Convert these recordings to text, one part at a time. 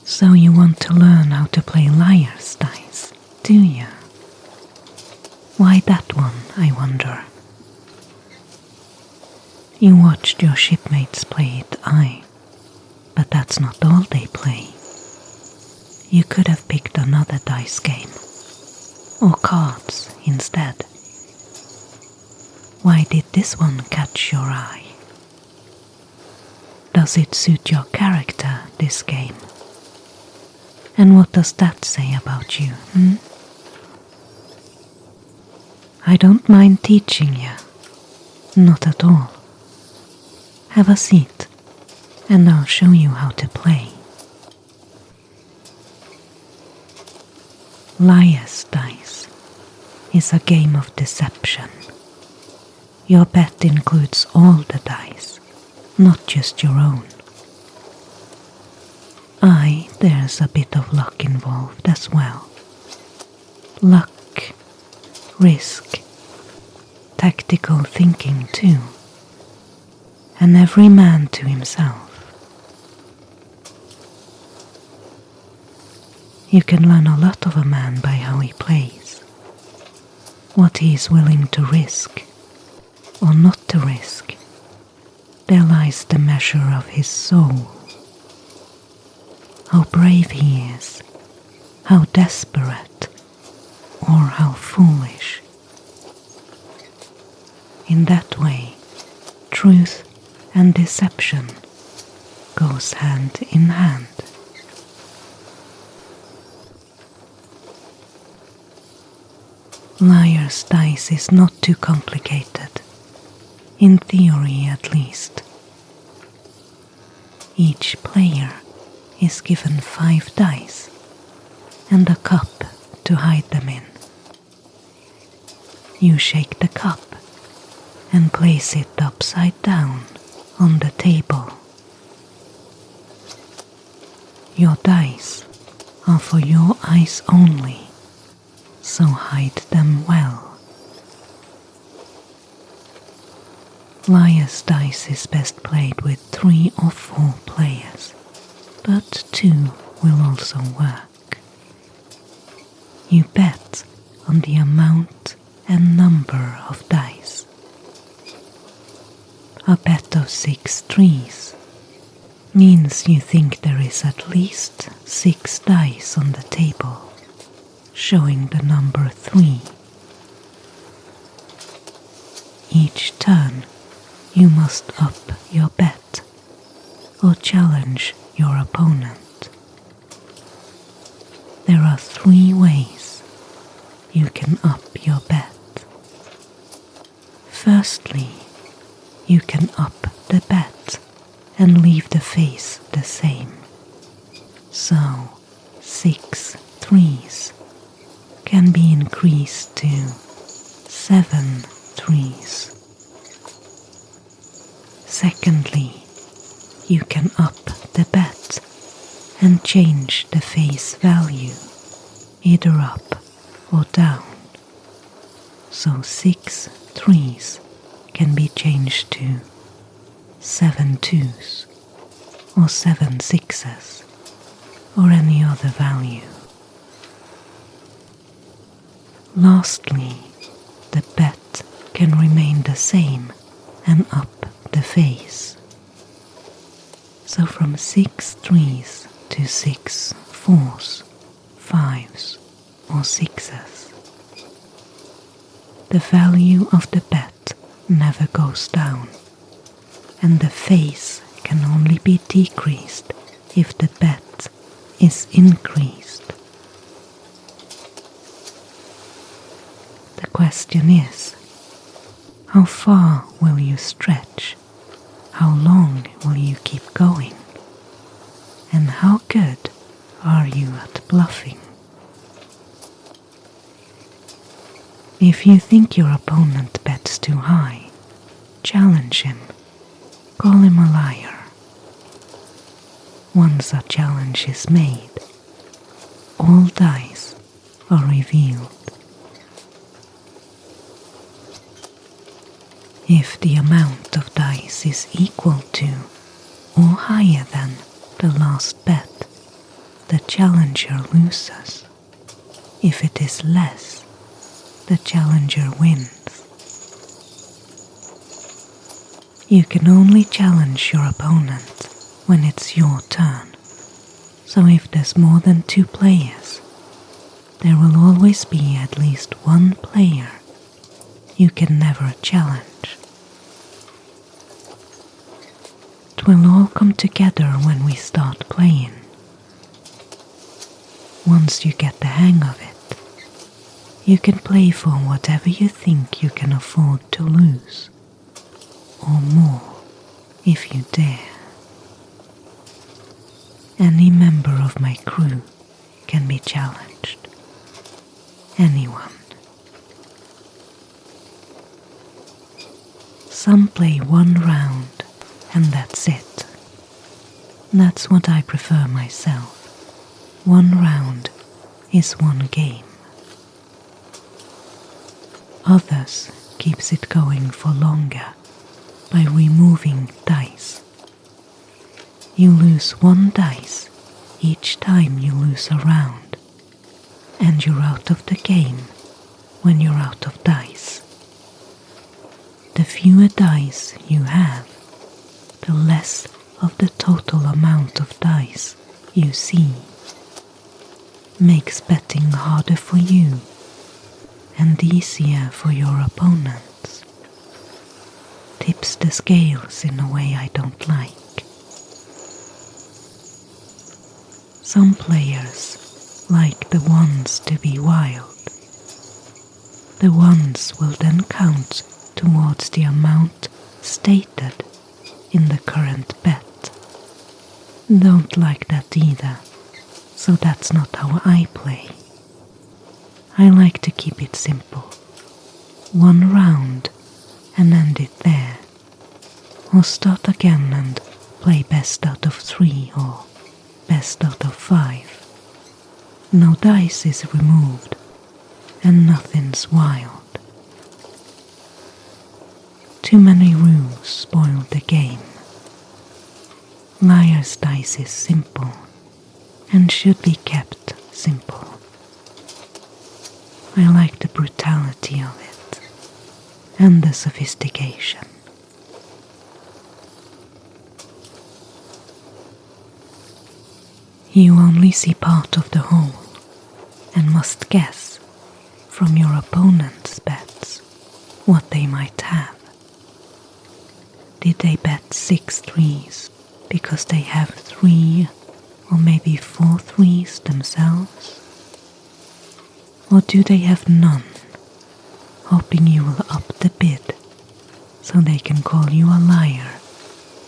So you want to learn how to play liar's dice, do you? Why that one, I wonder? You watched your shipmates play it, aye, but that's not all they play. You could have picked another dice game, or cards instead. Why did this one catch your eye? Does it suit your character, this game? And what does that say about you, I don't mind teaching you, not at all. Have a seat, and I'll show you how to play. Liar's dice is a game of deception. Your bet includes all the dice, not just your own. Aye, there's a bit of luck involved as well. Luck, risk, tactical thinking too, and every man to himself. You can learn a lot of a man by how he plays, what he is willing to risk or not to risk. There lies the measure of his soul. How brave he is, how desperate, or how foolish. In that way, truth and deception goes hand in hand. Liar's dice is not too complicated, in theory at least. Each player is given 5 dice and a cup to hide them in. You shake the cup and place it upside down on the table. Your dice are for your eyes only, so hide them well. Liar's dice is best played with 3 or 4 players, but 2 will also work. You bet on the amount and number of dice. A bet of 6 threes means you think there is at least 6 dice on the table, showing the number 3. Each turn you must up your bet or challenge your opponent. There are 3 ways you can up your bet. Firstly, you can up the bet and leave the face the same. So, 6 threes can be increased to 7 threes. Secondly, you can up the bet and change the face value, either up or down. So 6 threes can be changed to 7 twos or 7 sixes or any other value. Lastly, the bet can remain the same and up the face. So from 6 threes to 6 fours, 5s or 6s. The value of the bet never goes down, and the face can only be decreased if the bet is increased. The question is, how far will you stretch? How long will you keep going? And how good are you at bluffing? If you think your opponent bets too high, challenge him. Call him a liar. Once a challenge is made, all dice are revealed. If the amount of dice is equal to or higher than the last bet, the challenger loses. If it is less, the challenger wins. You can only challenge your opponent when it's your turn, so if there's more than 2 players, there will always be at least 1 player you can never challenge. It will all come together when we start playing. Once you get the hang of it, you can play for whatever you think you can afford to lose, or more if you dare. Any member of my crew can be challenged. Anyone. Some play 1 round and that's it. That's what I prefer myself. 1 round is 1 game. Others keeps it going for longer by removing dice. You lose 1 dice each time you lose a round, and you're out of the game when you're out of dice. The fewer dice you have, the less of the total amount of dice you see. Makes betting harder for you and easier for your opponents. Tips the scales in a way I don't like. Some players like the ones to be wild. The ones will then count towards the amount stated in the current bet. Don't like that either, so that's not how I play. I like to keep it simple. 1 round and end it there, or start again and play best out of 3 or best out of 5. No dice is removed and nothing's wild. Too many rules spoil the game. Liar's dice is simple and should be kept simple. I like the brutality of it and the sophistication. You only see part of the whole and must guess from your opponent's bets what they might have. Did they bet 6 threes because they have 3 or maybe 4 threes themselves? Or do they have none, hoping you will up the bid so they can call you a liar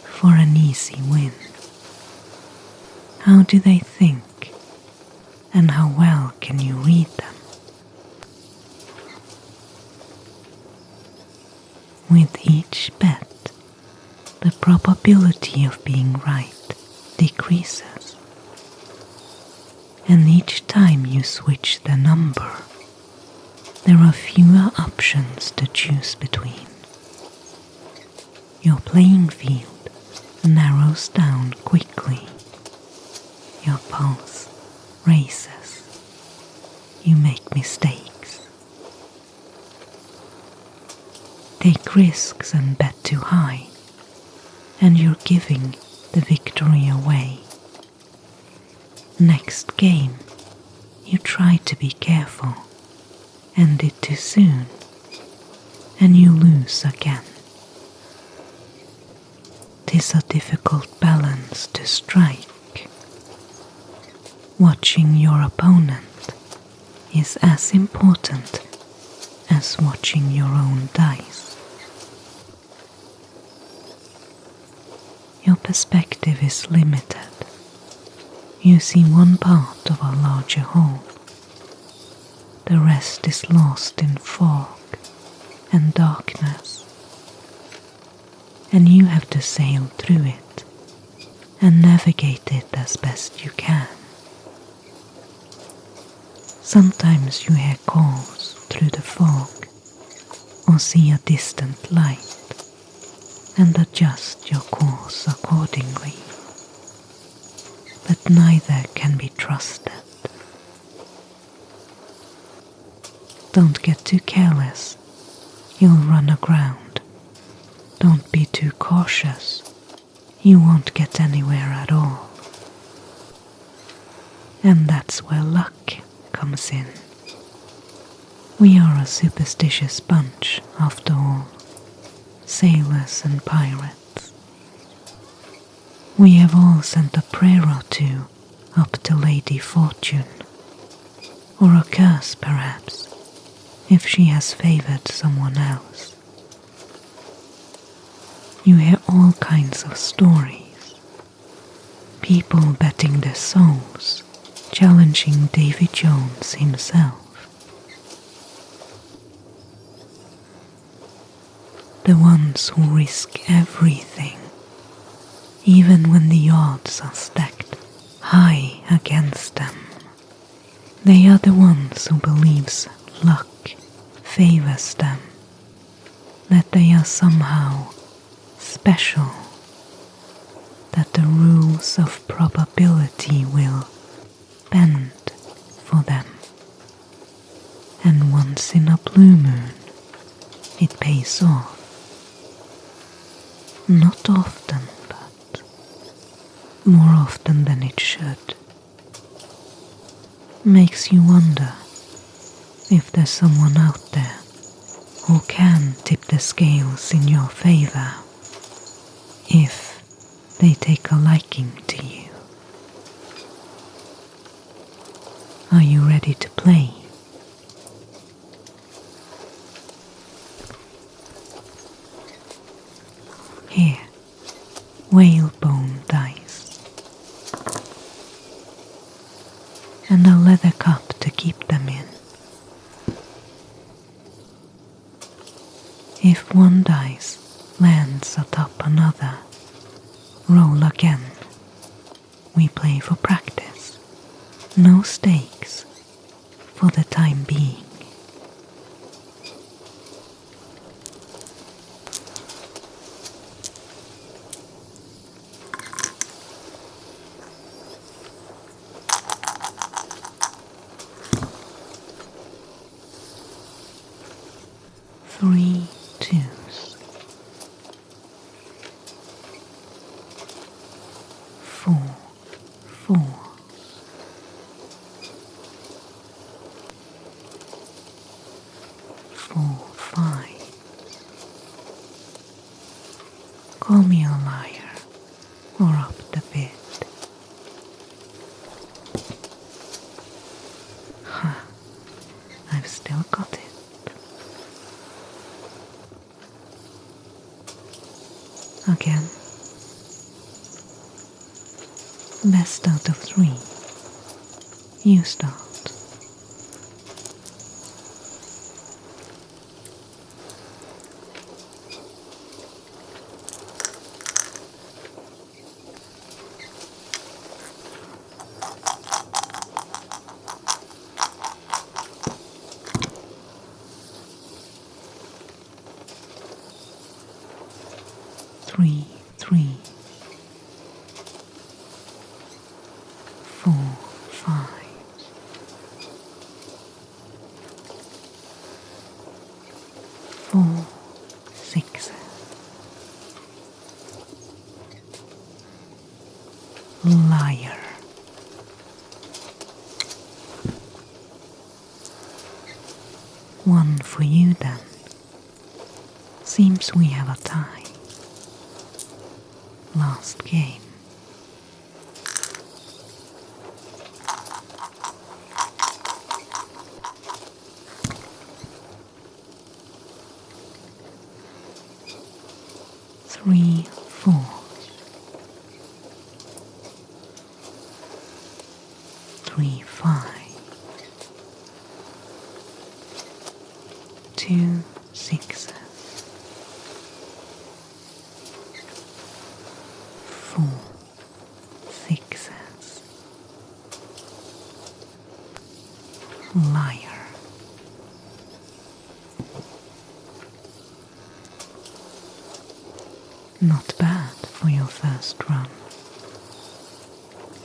for an easy win? How do they think, and how well can you read them? With each bet, the probability of being right decreases, and each time you switch the number, there are fewer options to choose between. Your playing field narrows down quickly. Your pulse races. You make mistakes. Take risks and bet too high, and you're giving the victory away. Next game, you try to be careful, end it too soon, and you lose again. 'Tis a difficult balance to strike. Watching your opponent is as important as watching your own dice. Your perspective is limited. You see 1 part of a larger whole. The rest is lost in fog and darkness, and you have to sail through it and navigate it as best you can. Sometimes you hear calls through the fog or see a distant light and adjust your course accordingly. that neither can be trusted. Don't get too careless, you'll run aground. Don't be too cautious, you won't get anywhere at all. And that's where luck comes in. We are a superstitious bunch, after all, sailors and pirates. We have all sent a prayer or two up to Lady Fortune, or a curse perhaps, if she has favored someone else. You hear all kinds of stories. People betting their souls, challenging Davy Jones himself. The ones who risk everything, even when the odds are stacked high against them. They are the ones who believes luck favors them, that they are somehow special, that the rules of probability will bend for them, and once in a blue moon it pays off. Not often, but more often than it should. Makes you wonder if there's someone out there who can tip the scales in your favor, if they take a liking to you. Are you ready to play? Here, whalebone dice, and a leather cup to keep them in. If one dice lands atop another, roll again. We play for practice, no stakes for the time being. Three twos, 4 fours, 4 fives. Call me a liar or up the bid. I've still got it. Again. Best out of 3. You start. Three, 4 fives, 4 sixes, liar. One for you then. Seems we have a tie. Last game. Three fours, 3 fives, 2 sixes, 4 sixes, liar. Not bad for your first run.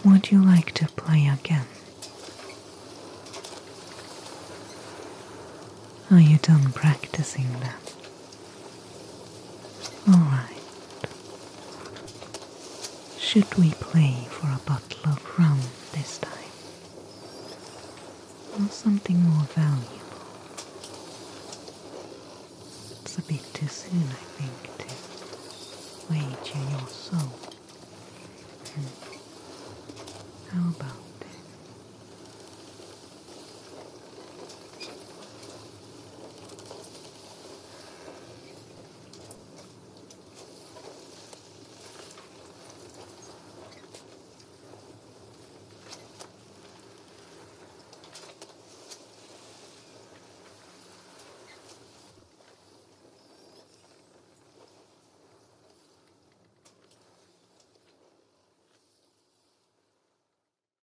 Would you like to play again? Are you done practicing then? Alright. Should we play for a bottle of rum this time? Or something more valuable? It's a bit too soon, I think, to wager your soul.